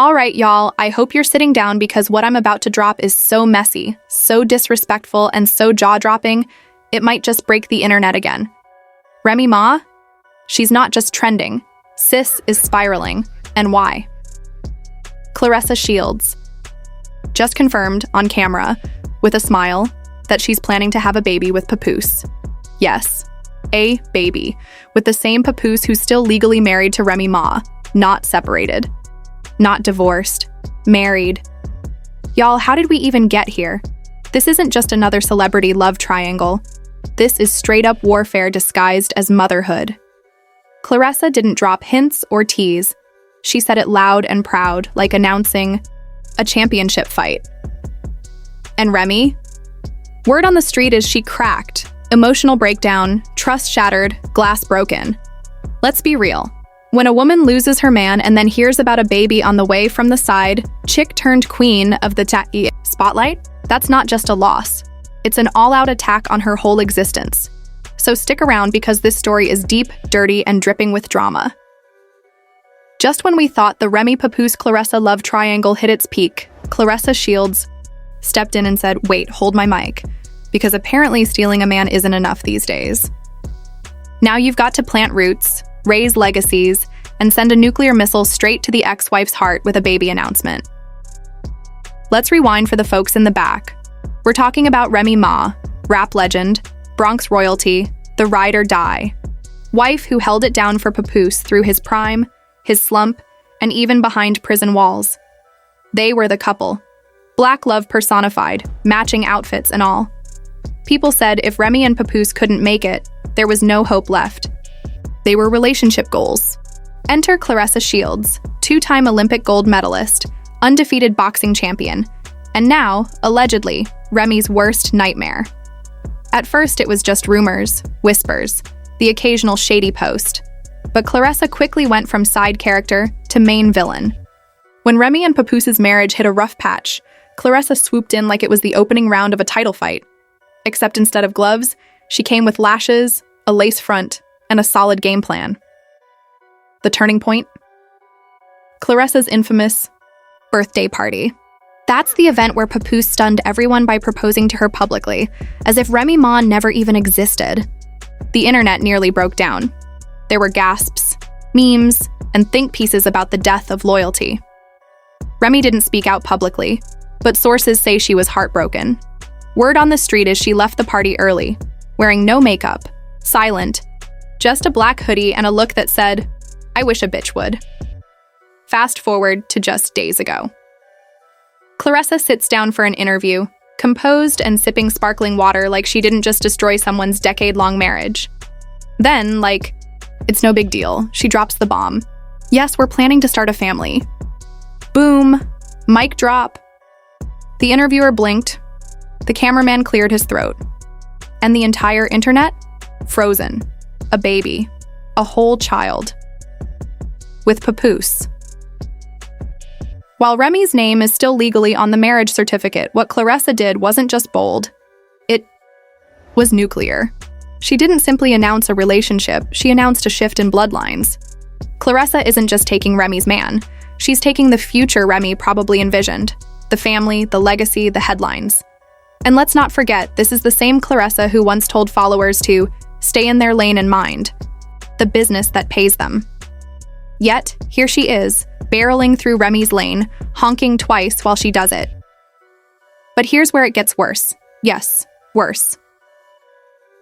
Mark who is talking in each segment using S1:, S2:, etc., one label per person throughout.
S1: All right, y'all, I hope you're sitting down because what I'm about to drop is so messy, so disrespectful, and so jaw-dropping, it might just break the internet again. Remy Ma? She's not just trending. Sis is spiraling. And why? Claressa Shields just confirmed on camera, with a smile, that she's planning to have a baby with Papoose. Yes, a baby, with the same Papoose who's still legally married to Remy Ma, not separated. Not divorced, married. Y'all, how did we even get here? This isn't just another celebrity love triangle. This is straight-up warfare disguised as motherhood. Claressa didn't drop hints or tease. She said it loud and proud, like announcing a championship fight. And Remy? Word on the street is she cracked. Emotional breakdown, trust shattered, glass broken. Let's be real. When a woman loses her man and then hears about a baby on the way from the side, chick turned queen of the spotlight, that's not just a loss. It's an all-out attack on her whole existence. So stick around because this story is deep, dirty, and dripping with drama. Just when we thought the Remy Papoose Claressa love triangle hit its peak, Claressa Shields stepped in and said, "Wait, hold my mic," because apparently stealing a man isn't enough these days. Now you've got to plant roots, raise legacies, and send a nuclear missile straight to the ex-wife's heart with a baby announcement. Let's rewind for the folks in the back. We're talking about Remy Ma, rap legend, Bronx royalty, the ride or die, wife who held it down for Papoose through his prime, his slump, and even behind prison walls. They were the couple. Black love personified, matching outfits and all. People said if Remy and Papoose couldn't make it, there was no hope left. They were relationship goals. Enter Claressa Shields, two-time Olympic gold medalist, undefeated boxing champion, and now, allegedly, Remy's worst nightmare. At first, it was just rumors, whispers, the occasional shady post. But Claressa quickly went from side character to main villain. When Remy and Papoose's marriage hit a rough patch, Claressa swooped in like it was the opening round of a title fight. Except instead of gloves, she came with lashes, a lace front, and a solid game plan. The turning point? Claressa's infamous birthday party. That's the event where Papoose stunned everyone by proposing to her publicly, as if Remy Ma never even existed. The internet nearly broke down. There were gasps, memes, and think pieces about the death of loyalty. Remy didn't speak out publicly, but sources say she was heartbroken. Word on the street is she left the party early, wearing no makeup, silent, just a black hoodie and a look that said, "I wish a bitch would." Fast forward to just days ago. Claressa sits down for an interview, composed and sipping sparkling water like she didn't just destroy someone's decade-long marriage. Then, like, it's no big deal, she drops the bomb. "Yes, we're planning to start a family." Boom. Mic drop. The interviewer blinked. The cameraman cleared his throat. And the entire internet? Frozen. A baby. A whole child. With Papoose. While Remy's name is still legally on the marriage certificate, what Claressa did wasn't just bold. It was nuclear. She didn't simply announce a relationship, she announced a shift in bloodlines. Claressa isn't just taking Remy's man. She's taking the future Remy probably envisioned. The family, the legacy, the headlines. And let's not forget, this is the same Claressa who once told followers to stay in their lane and mind. The business that pays them. Yet, here she is, barreling through Remy's lane, honking twice while she does it. But here's where it gets worse. Yes, worse.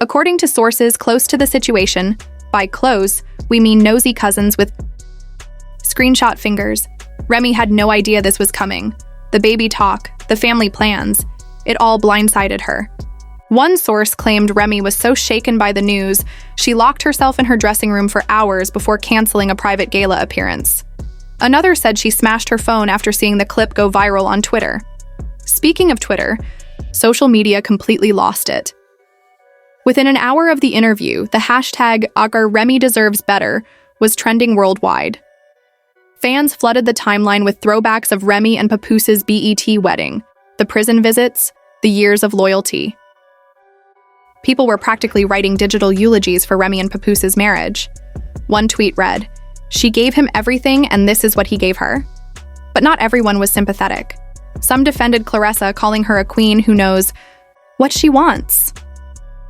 S1: According to sources close to the situation, by close, we mean nosy cousins with screenshot fingers, Remy had no idea this was coming. The baby talk, the family plans, it all blindsided her. One source claimed Remy was so shaken by the news, she locked herself in her dressing room for hours before canceling a private gala appearance. Another said she smashed her phone after seeing the clip go viral on Twitter. Speaking of Twitter, social media completely lost it. Within an hour of the interview, the hashtag #RemyDeservesBetter was trending worldwide. Fans flooded the timeline with throwbacks of Remy and Papoose's BET wedding, the prison visits, the years of loyalty. People were practically writing digital eulogies for Remy and Papoose's marriage. One tweet read, "She gave him everything and this is what he gave her." But not everyone was sympathetic. Some defended Claressa, calling her a queen who knows what she wants.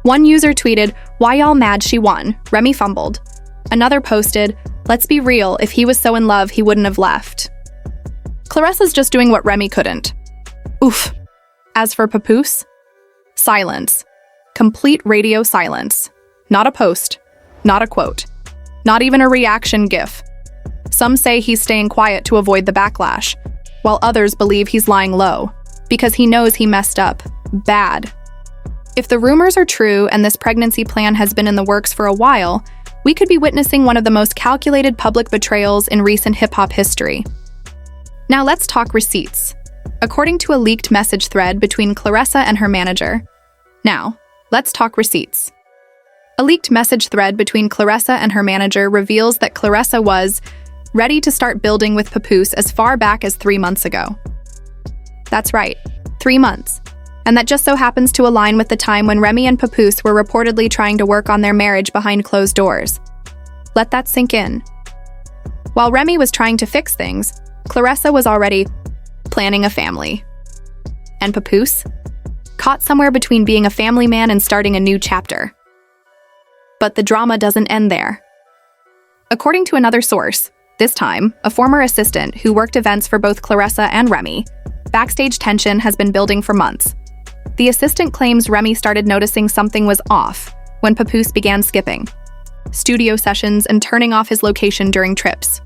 S1: One user tweeted, "Why y'all mad she won? Remy fumbled." Another posted, "Let's be real, if he was so in love, he wouldn't have left." Claressa's just doing what Remy couldn't. Oof. As for Papoose, silence. Complete radio silence. Not a post, not a quote, not even a reaction gif. Some say he's staying quiet to avoid the backlash, while others believe he's lying low, because he knows he messed up. Bad. If the rumors are true and this pregnancy plan has been in the works for a while, we could be witnessing one of the most calculated public betrayals in recent hip-hop history. Now let's talk receipts. According to a leaked message thread between Claressa and her manager. Now, let's talk receipts. A leaked message thread between Claressa and her manager reveals that Claressa was ready to start building with Papoose as far back as 3 months ago. That's right, 3 months. And that just so happens to align with the time when Remy and Papoose were reportedly trying to work on their marriage behind closed doors. Let that sink in. While Remy was trying to fix things, Claressa was already planning a family. And Papoose? Caught somewhere between being a family man and starting a new chapter. But the drama doesn't end there. According to another source, this time, a former assistant who worked events for both Claressa and Remy, backstage tension has been building for months. The assistant claims Remy started noticing something was off when Papoose began skipping studio sessions and turning off his location during trips.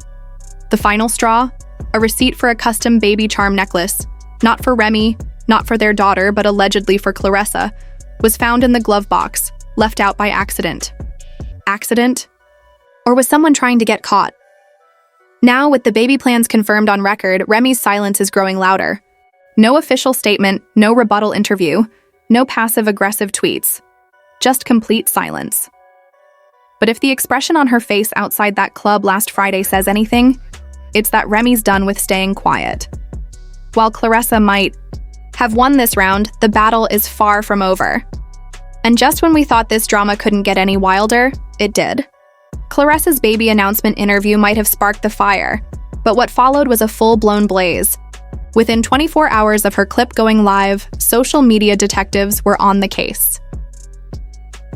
S1: The final straw? A receipt for a custom baby charm necklace, not for Remy, not for their daughter, but allegedly for Claressa, was found in the glove box, left out by accident. Accident? Or was someone trying to get caught? Now, with the baby plans confirmed on record, Remy's silence is growing louder. No official statement, no rebuttal interview, no passive-aggressive tweets. Just complete silence. But if the expression on her face outside that club last Friday says anything, it's that Remy's done with staying quiet. While Claressa might have won this round, the battle is far from over. And just when we thought this drama couldn't get any wilder, it did. Claressa's baby announcement interview might have sparked the fire, but what followed was a full-blown blaze. Within 24 hours of her clip going live, social media detectives were on the case.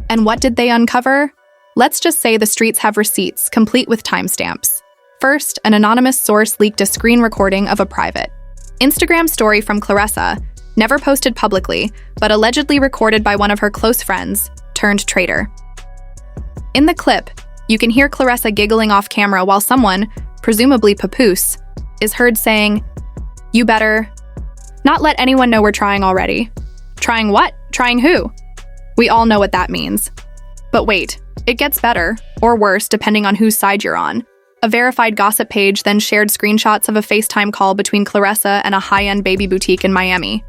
S1: And what did they uncover? Let's just say the streets have receipts, complete with timestamps. First, an anonymous source leaked a screen recording of a private Instagram story from Claressa, never posted publicly, but allegedly recorded by one of her close friends, turned traitor. In the clip, you can hear Claressa giggling off camera while someone, presumably Papoose, is heard saying, "You better not let anyone know we're trying already." Trying what? Trying who? We all know what that means. But wait, it gets better, or worse depending on whose side you're on. A verified gossip page then shared screenshots of a FaceTime call between Claressa and a high-end baby boutique in Miami.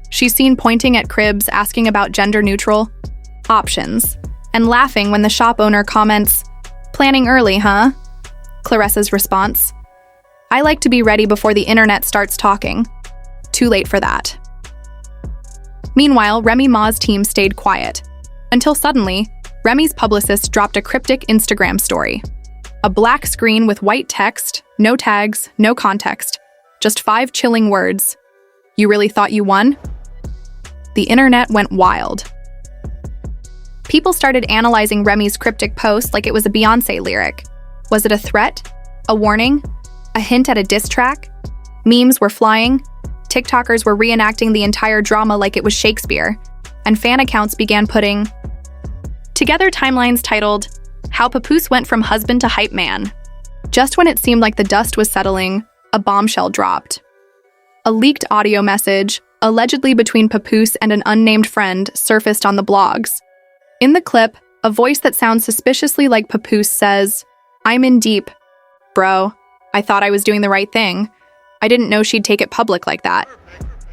S1: She's seen pointing at cribs, asking about gender-neutral options, and laughing when the shop owner comments, "Planning early, huh?" Claressa's response, "I like to be ready before the internet starts talking." Too late for that. Meanwhile, Remy Ma's team stayed quiet, until suddenly, Remy's publicist dropped a cryptic Instagram story. A black screen with white text, no tags, no context, just 5 chilling words. "You really thought you won?" The internet went wild. People started analyzing Remy's cryptic post like it was a Beyoncé lyric. Was it a threat? A warning? A hint at a diss track? Memes were flying. TikTokers were reenacting the entire drama like it was Shakespeare. And fan accounts began putting together timelines titled, "How Papoose Went from Husband to Hype Man." Just when it seemed like the dust was settling, a bombshell dropped. A leaked audio message, allegedly between Papoose and an unnamed friend, surfaced on the blogs. In the clip, a voice that sounds suspiciously like Papoose says, "I'm in deep. Bro, I thought I was doing the right thing. I didn't know she'd take it public like that."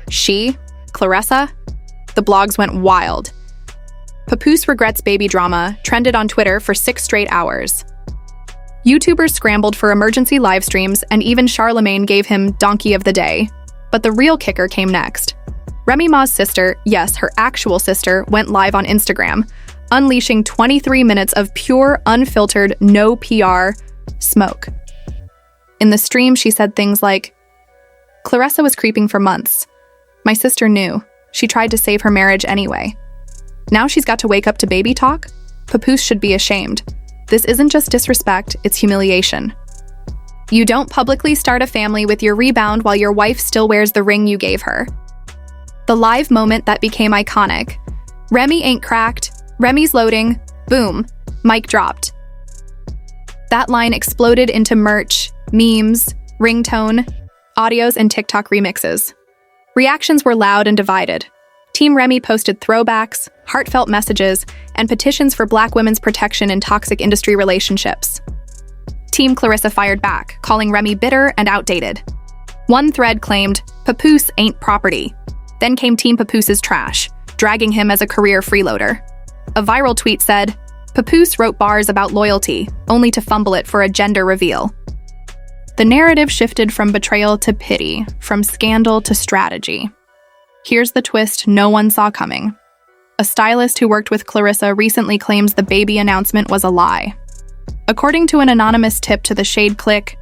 S1: She? Claressa? The blogs went wild. Papoose regrets baby drama trended on Twitter for 6 straight hours. YouTubers scrambled for emergency live streams, and even Charlemagne gave him Donkey of the Day. But the real kicker came next. Remy Ma's sister, yes, her actual sister, went live on Instagram, unleashing 23 minutes of pure, unfiltered, no PR smoke. In the stream, she said things like, Claressa was creeping for months. My sister knew. She tried to save her marriage anyway. Now she's got to wake up to baby talk? Papoose should be ashamed. This isn't just disrespect, it's humiliation. You don't publicly start a family with your rebound while your wife still wears the ring you gave her. The live moment that became iconic. Remy ain't cracked. Remy's loading. Boom. Mic dropped. That line exploded into merch, memes, ringtone, audios, and TikTok remixes. Reactions were loud and divided. Team Remy posted throwbacks, heartfelt messages, and petitions for Black women's protection in toxic industry relationships. Team Claressa fired back, calling Remy bitter and outdated. One thread claimed, "Papoose ain't property." Then came Team Papoose's trash, dragging him as a career freeloader. A viral tweet said, "Papoose wrote bars about loyalty, only to fumble it for a gender reveal." The narrative shifted from betrayal to pity, from scandal to strategy. Here's the twist no one saw coming. A stylist who worked with Claressa recently claims the baby announcement was a lie. According to an anonymous tip to the Shade Click,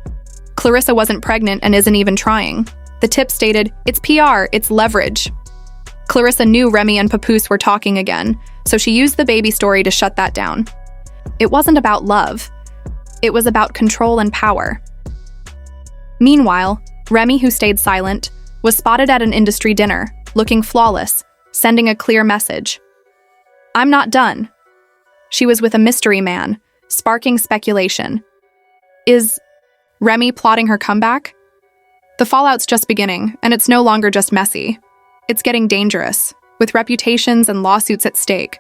S1: Claressa wasn't pregnant and isn't even trying. The tip stated, "It's PR, it's leverage." Claressa knew Remy and Papoose were talking again, so she used the baby story to shut that down. It wasn't about love. It was about control and power. Meanwhile, Remy, who stayed silent, was spotted at an industry dinner, looking flawless, sending a clear message. "I'm not done." She was with a mystery man, sparking speculation. Is Remy plotting her comeback? The fallout's just beginning, and it's no longer just messy. It's getting dangerous, with reputations and lawsuits at stake.